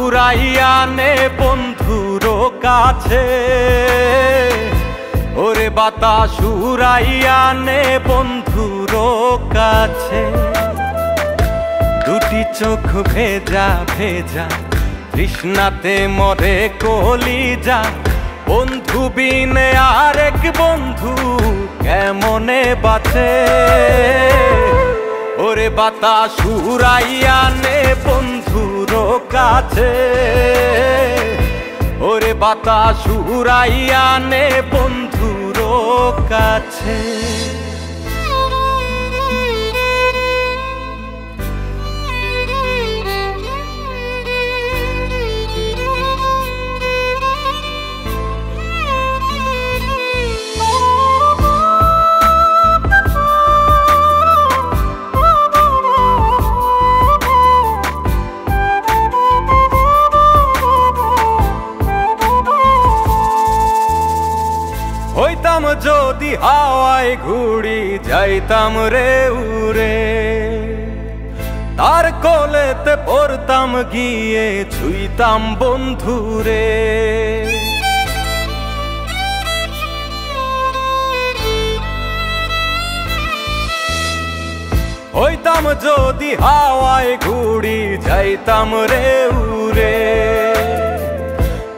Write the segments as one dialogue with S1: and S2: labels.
S1: উড়াইয়া নে বন্ধুর কাছে, ওরে বাতাস উড়াইয়া নে বন্ধুর কাছে। দুটি চোখ ভেজা ভেজা তৃষ্ণাতে মরে কলিজা, বন্ধু বিনে আরেক বন্ধু কেমনে বাঁচে। ওরে বাতাস উড়াইয়া নে বন্ধুর কাছে, ওরে বাতাস উড়াইয়া নে বন্ধুর কাছে। হইতাম যদি হাওয়ায় ঘুড়ি যাইতাম রে উড়ে, তার কোলেতে পড়তাম গিয়ে ছুঁইতাম বন্ধুরে। হইতাম যদি হাওয়ায় ঘুড়ি যাইতাম রে উড়ে,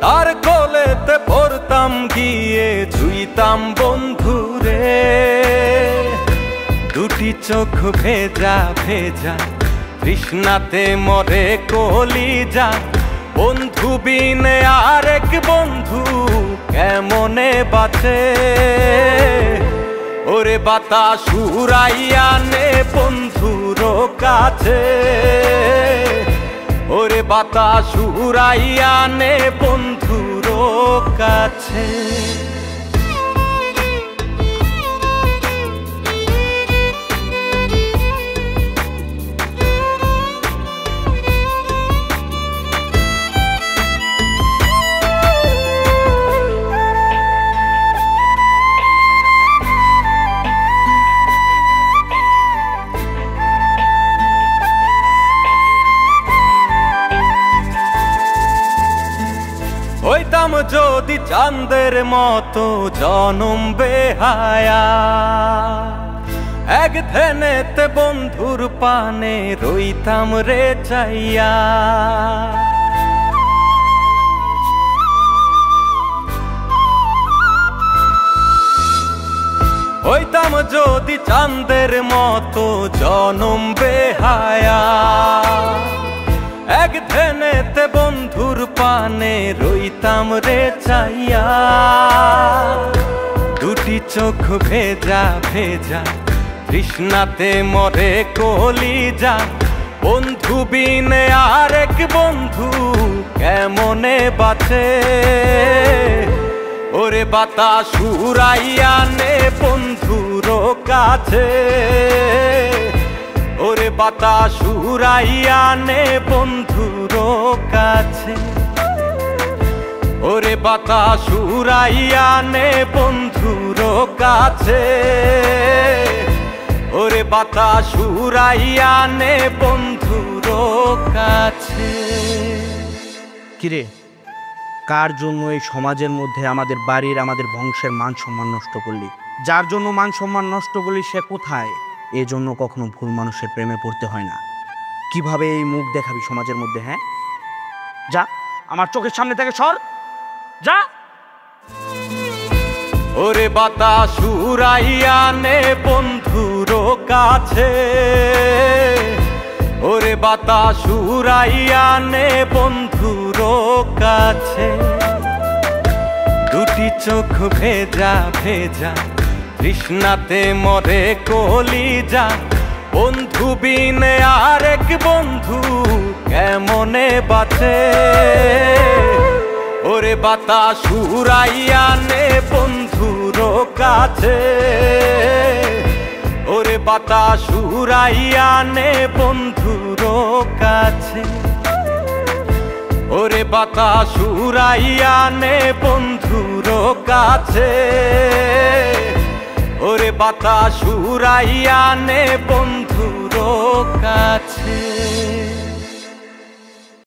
S1: তার কোলেতে পড়তাম গিয়ে ছুঁইতাম বন্ধুরে। দুটি চোখ ভেজা ভেজা তৃষ্ণাতে মরে কলিজা, বন্ধু বিনে আরেক বন্ধু কেমনে বাঁচে। ওরে বাতাস উড়াইয়া নে বন্ধুর কাছে, ওরে বাতাস উড়াইয়া নে বন্ধুর কাছে। হইতাম যদি চাঁদের মতো জনম বেহায়া, এক ধ্যানেতে বন্ধুর পানে রইতাম রে চাইয়া। হইতাম যদি চাঁদের মতো জনম বেহায়া, এক ধ্যানেতে বন্ধুর পানে রইতাম রে চাইয়া। দুটি চোখ ভেজা ভেজা তৃষ্ণাতে মরে কলিজা, বন্ধু বিনে আরেক বন্ধু কেমনে বাঁচে। ওরে বাতাস উড়াইয়া নে বন্ধুর কাছে, ওরে বাতাস উড়াইয়া নে বন্ধুর কাছে, ওরে বাতাস উড়াইয়া নে বন্ধুর কাছে, ওরে বাতাস উড়াইয়া নে বন্ধুর কাছে।
S2: কিরে, কার জন্য এই সমাজের মধ্যে আমাদের বাড়ির আমাদের বংশের মান সম্মান নষ্ট করলি? যার জন্য মান সম্মান নষ্ট করলি সে কোথায়? এজন্য কখনো ভুল মানুষের প্রেমে পড়তে হয় না। কিভাবে এই মুখ দেখাবি সমাজের মধ্যে? হ্যাঁ, যা আমার চোখের সামনে থেকে সর, যা।
S1: ওরে বাতাস উড়াইয়া নে বন্ধুর কাছে, ওরে বাতাস উড়াইয়া নে বন্ধুর কাছে। দুটি চোখ ভেজা ভেজা তৃষ্ণাতে মরে কলিজা, বন্ধু বিনে আরেক বন্ধু কেমনে বাঁচে। ওরে বাতাস উড়াইয়া নে বন্ধুর কাছে, ওরে বাতাস উড়াইয়া নে বন্ধুর কাছে, ওরে বাতাস উড়াইয়া নে বন্ধুর কাছে, ওরে বাতাস উড়াইয়া নে বন্ধুর কাছে।